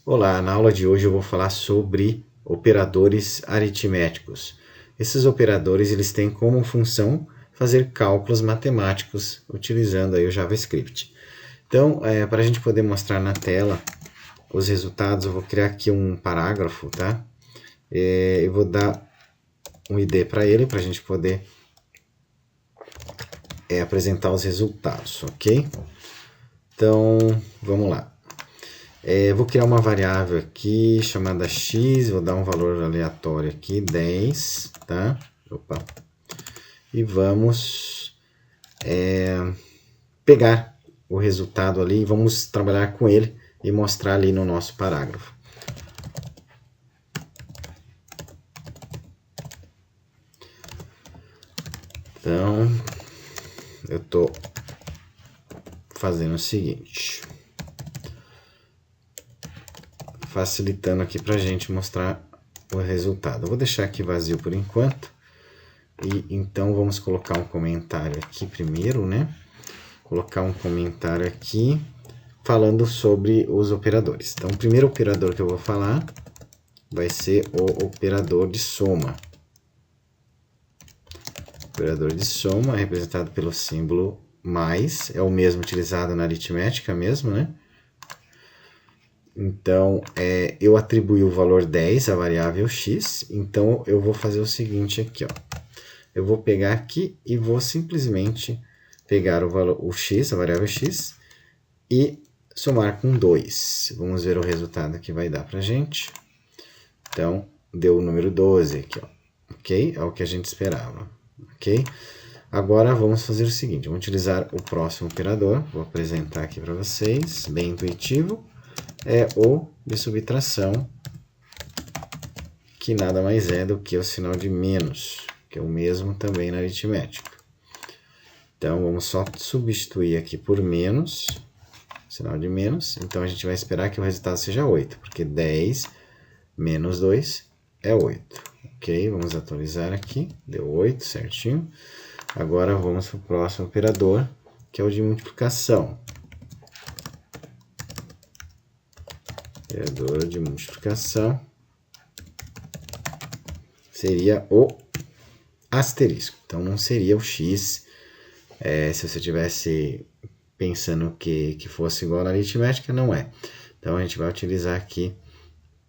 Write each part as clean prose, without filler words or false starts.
Olá, na aula de hoje eu vou falar sobre operadores aritméticos. Esses operadores eles têm como função fazer cálculos matemáticos utilizando aí o JavaScript. Então, para a gente poder mostrar na tela os resultados, eu vou criar aqui um parágrafo, tá? Eu vou dar um ID para ele, para a gente poder apresentar os resultados, ok? Então, vamos lá. Vou criar uma variável aqui chamada x, vou dar um valor aleatório aqui, 10, tá? Opa. E vamos pegar o resultado ali e vamos trabalhar com ele e mostrar ali no nosso parágrafo. Então, eu estou fazendo o seguinte, facilitando aqui para a gente mostrar o resultado. Eu vou deixar aqui vazio por enquanto. E então vamos colocar um comentário aqui primeiro, né? Colocar um comentário aqui falando sobre os operadores. Então, o primeiro operador que eu vou falar vai ser o operador de soma. O operador de soma é representado pelo símbolo mais, é o mesmo utilizado na aritmética mesmo, né? Então, eu atribuí o valor 10 à variável x, então eu vou fazer o seguinte aqui, ó. Eu vou pegar aqui e vou simplesmente pegar o x, a variável x, e somar com 2. Vamos ver o resultado que vai dar para a gente. Então, deu o número 12 aqui, ó. Ok? É o que a gente esperava. Ok? Agora, vamos fazer o seguinte. Vamos utilizar o próximo operador. Vou apresentar aqui para vocês. Bem intuitivo. É o de subtração, que nada mais é do que o sinal de menos, que é o mesmo também na aritmética. Então, vamos só substituir aqui por menos, sinal de menos. Então, a gente vai esperar que o resultado seja 8, porque 10 menos 2 é 8. Ok, vamos atualizar aqui, deu 8 certinho. Agora, vamos para o próximo operador, que é o de multiplicação. Operador de multiplicação seria o asterisco. Então, não seria o x. Se você tivesse pensando que fosse igual na aritmética, não é. Então, a gente vai utilizar aqui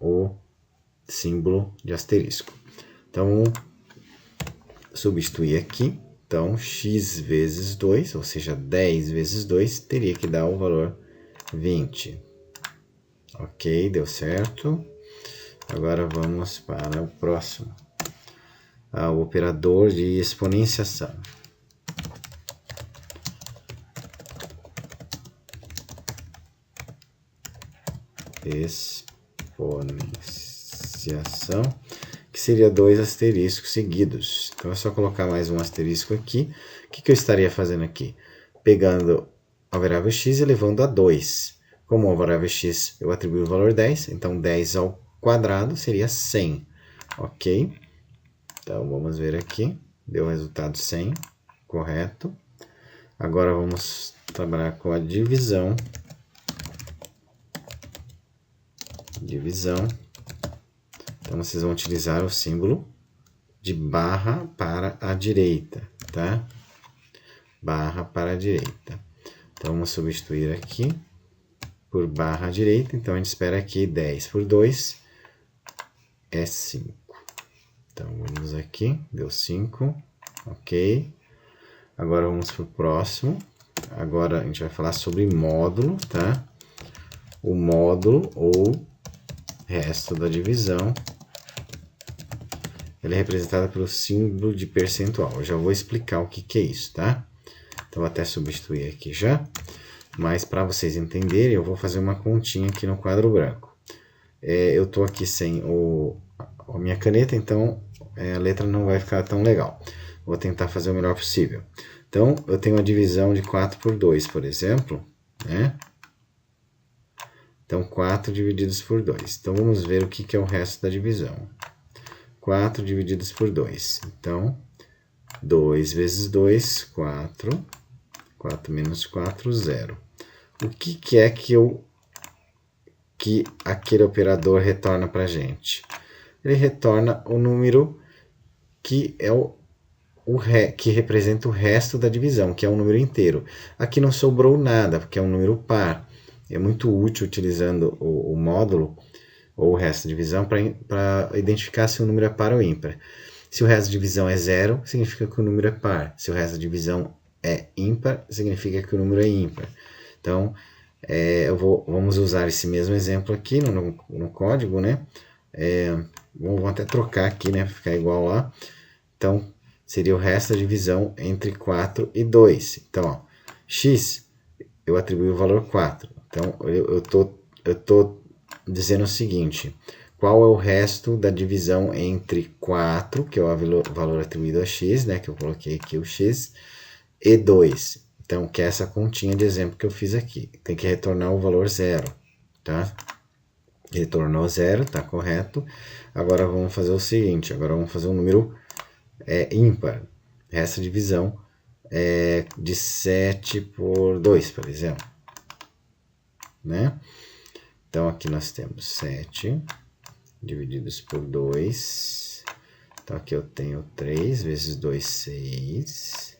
o símbolo de asterisco. Então, substituir aqui. Então, x vezes 2, ou seja, 10 vezes 2, teria que dar o valor 20. Ok, deu certo. Agora vamos para o próximo. O operador de exponenciação. Exponenciação, que seria 2 asteriscos seguidos. Então é só colocar mais um asterisco aqui. O que eu estaria fazendo aqui? Pegando a variável x e elevando a 2. Como a variável x eu atribuí o valor 10, então 10 ao quadrado seria 100. Ok? Então vamos ver aqui. Deu o resultado 100, correto. Agora vamos trabalhar com a divisão. Então, vocês vão utilizar o símbolo de barra para a direita, tá? Barra para a direita. Então, vamos substituir aqui por barra à direita. Então, a gente espera aqui 10 por 2 é 5. Então, vamos aqui, deu 5, ok. Agora, vamos para o próximo. Agora, a gente vai falar sobre módulo, tá? O módulo ou resto da divisão, ele é representado pelo símbolo de percentual. Eu já vou explicar o que é isso, tá? Então, vou até substituir aqui já. Mas, para vocês entenderem, eu vou fazer uma continha aqui no quadro branco. Eu estou aqui sem a minha caneta, então a letra não vai ficar tão legal. Vou tentar fazer o melhor possível. Então, eu tenho a divisão de 4 por 2, por exemplo, né? Então, 4 divididos por 2. Então, vamos ver o que é o resto da divisão. 4 divididos por 2. Então, 2 vezes 2, 4. 4 menos 4, 0. O que é que eu que aquele operador retorna para a gente? Ele retorna o número que é que representa o resto da divisão, que é um número inteiro. Aqui não sobrou nada, porque é um número par. É muito útil utilizando o módulo ou o resto da divisão para identificar se o número é par ou ímpar. Se o resto da divisão é zero, significa que o número é par. Se o resto da divisão é ímpar, significa que o número é ímpar. Então, vamos usar esse mesmo exemplo aqui no código, né? Vamos até trocar aqui, né? Para ficar igual lá. Então, seria o resto da divisão entre 4 e 2. Então, ó, x, eu atribuí o valor 4. Então, eu tô dizendo o seguinte: qual é o resto da divisão entre 4, que é o valor atribuído a x, né? Que eu coloquei aqui o x, e 2. Então, que é essa continha de exemplo que eu fiz aqui. Tem que retornar o valor 0, tá? Retornou 0, tá correto. Agora vamos fazer o seguinte, agora vamos fazer um número ímpar. Essa divisão é de 7 por 2, por exemplo. Né? Então, aqui nós temos 7 divididos por 2. Então, aqui eu tenho 3 vezes 2, 6.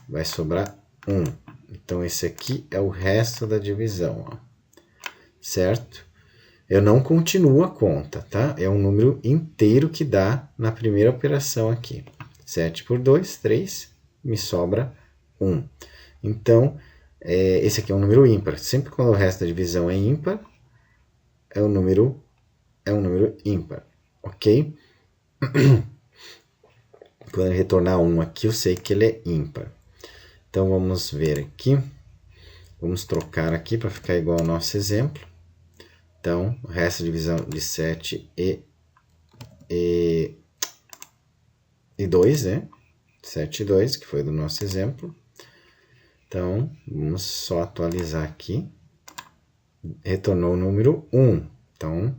Vai sobrar 1. Então, esse aqui é o resto da divisão, ó. Certo? Eu não continuo a conta, tá? É um número inteiro que dá na primeira operação aqui. 7 por 2, 3, me sobra 1. Então, esse aqui é um número ímpar. Sempre quando o resto da divisão é ímpar, é um número ímpar, ok? Quando ele retornar 1 aqui, eu sei que ele é ímpar. Então, vamos ver aqui. Vamos trocar aqui para ficar igual ao nosso exemplo. Então, o resto da divisão de 7 e 2, né? 7 e 2, que foi do nosso exemplo. Então, vamos só atualizar aqui. Retornou o número 1. Então,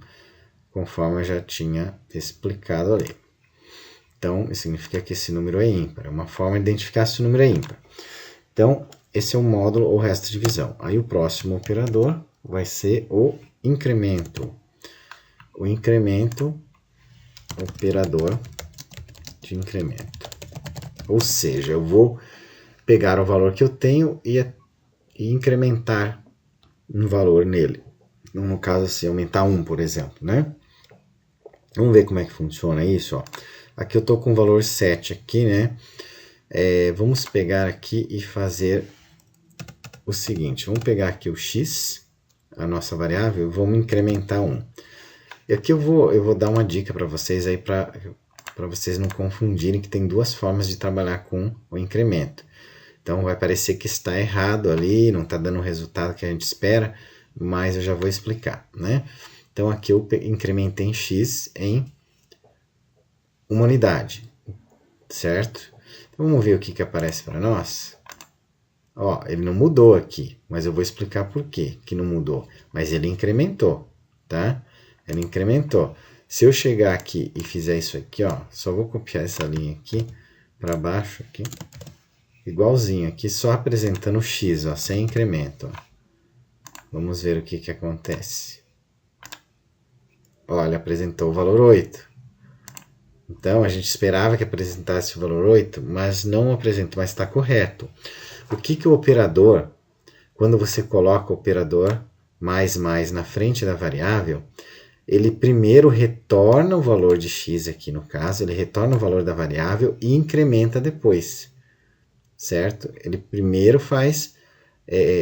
conforme eu já tinha explicado ali. Então, isso significa que esse número é ímpar. É uma forma de identificar se o número é ímpar. Então, esse é o módulo ou resto de divisão. Aí o próximo operador vai ser o incremento. O incremento, operador de incremento. Ou seja, eu vou pegar o valor que eu tenho e incrementar um valor nele. No caso, assim, aumentar 1, por exemplo, né? Vamos ver como é que funciona isso, ó. Aqui eu estou com o valor 7 aqui, né? Vamos pegar aqui e fazer o seguinte. Vamos pegar aqui o x, a nossa variável, e vamos incrementar 1. E aqui eu vou dar uma dica para vocês aí, para vocês não confundirem que tem duas formas de trabalhar com o incremento. Então vai parecer que está errado ali, não está dando o resultado que a gente espera, mas eu já vou explicar, né? Então aqui eu incrementei em x em uma unidade, certo? Então vamos ver o que aparece para nós. Ó, ele não mudou aqui, mas eu vou explicar por que não mudou. Mas ele incrementou, tá? Ele incrementou. Se eu chegar aqui e fizer isso aqui, ó, só vou copiar essa linha aqui para baixo aqui, igualzinho aqui, só apresentando o x, ó, sem incremento. Ó. Vamos ver o que acontece. Olha, apresentou o valor 8. Então, a gente esperava que apresentasse o valor 8, mas não apresentou, mas está correto. O que o operador, quando você coloca o operador mais na frente da variável, ele primeiro retorna o valor de x aqui no caso, ele retorna o valor da variável e incrementa depois, certo? Ele primeiro faz,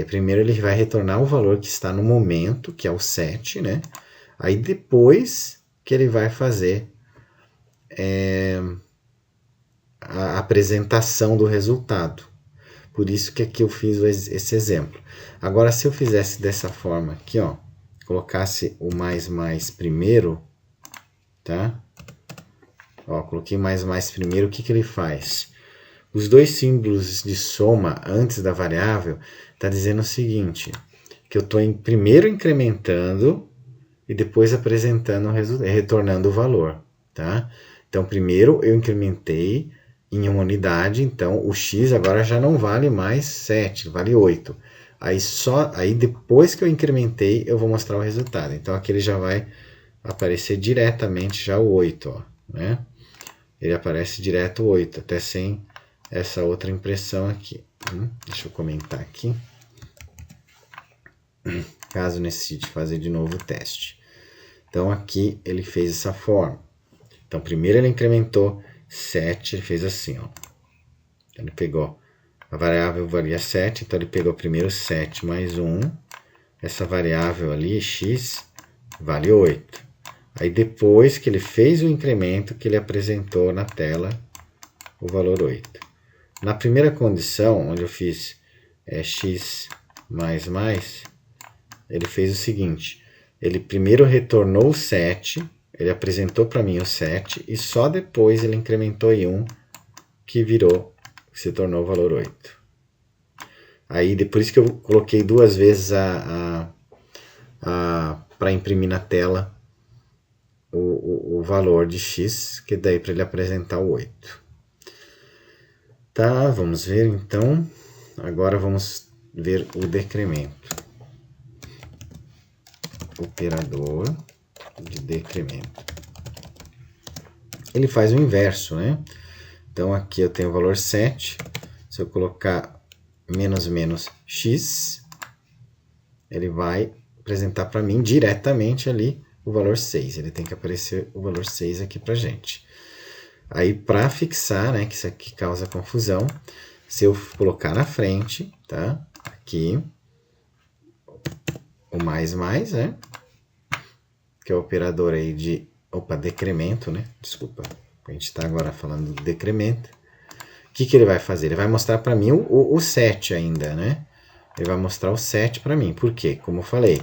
primeiro ele vai retornar o valor que está no momento, que é o 7, né? Aí depois que ele vai fazer a apresentação do resultado. Por isso que aqui eu fiz esse exemplo. Agora, se eu fizesse dessa forma aqui, ó, colocasse o mais primeiro, tá? Ó, coloquei mais primeiro, o que ele faz? Os dois símbolos de soma antes da variável tá dizendo o seguinte, que eu estou primeiro incrementando e depois apresentando o resultado, retornando o valor, tá? Então, primeiro eu incrementei em uma unidade, então o x agora já não vale mais 7, vale 8. Aí depois que eu incrementei, eu vou mostrar o resultado. Então aqui ele já vai aparecer diretamente já o 8, ó, né? Ele aparece direto o 8, até sem essa outra impressão aqui. Deixa eu comentar aqui. Caso necessite fazer de novo o teste. Então aqui ele fez essa forma. Então primeiro ele incrementou 7, ele fez assim, ó. Então, ele pegou, a variável valia 7, então ele pegou primeiro 7 mais 1. Essa variável ali, x, vale 8. Aí depois que ele fez o incremento, que ele apresentou na tela o valor 8. Na primeira condição, onde eu fiz x mais mais, ele fez o seguinte, ele primeiro retornou o 7, ele apresentou para mim o 7, e só depois ele incrementou em 1, que se tornou o valor 8. Aí, por isso que eu coloquei duas vezes para imprimir na tela o valor de x, que daí para ele apresentar o 8. Tá, vamos ver então. Agora vamos ver o decremento. Operador de decremento. Ele faz o inverso, né? Então aqui eu tenho o valor 7. Se eu colocar menos menos x, ele vai apresentar para mim diretamente ali o valor 6. Ele tem que aparecer o valor 6 aqui para gente. Aí, para fixar, né, que isso aqui causa confusão, se eu colocar na frente, tá? Aqui, o mais mais, né? Que é o operador aí de, decremento, né? Desculpa, a gente está agora falando do decremento. O que ele vai fazer? Ele vai mostrar para mim o 7 ainda, né? Ele vai mostrar o 7 para mim. Por quê? Como eu falei,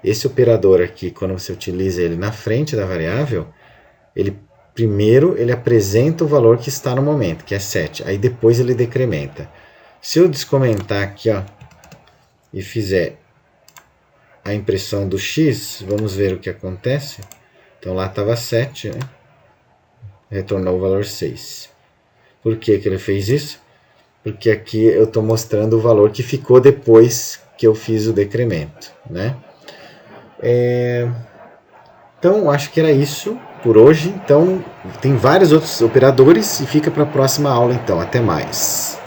esse operador aqui, quando você utiliza ele na frente da variável, primeiro ele apresenta o valor que está no momento, que é 7. Aí depois ele decrementa. Se eu descomentar aqui, ó, e fizer a impressão do x, vamos ver o que acontece. Então lá estava 7, né? Retornou o valor 6. Por que ele fez isso? Porque aqui eu estou mostrando o valor que ficou depois que eu fiz o decremento, né? Então, acho que era isso por hoje. Então, tem vários outros operadores e fica para a próxima aula, então. Até mais.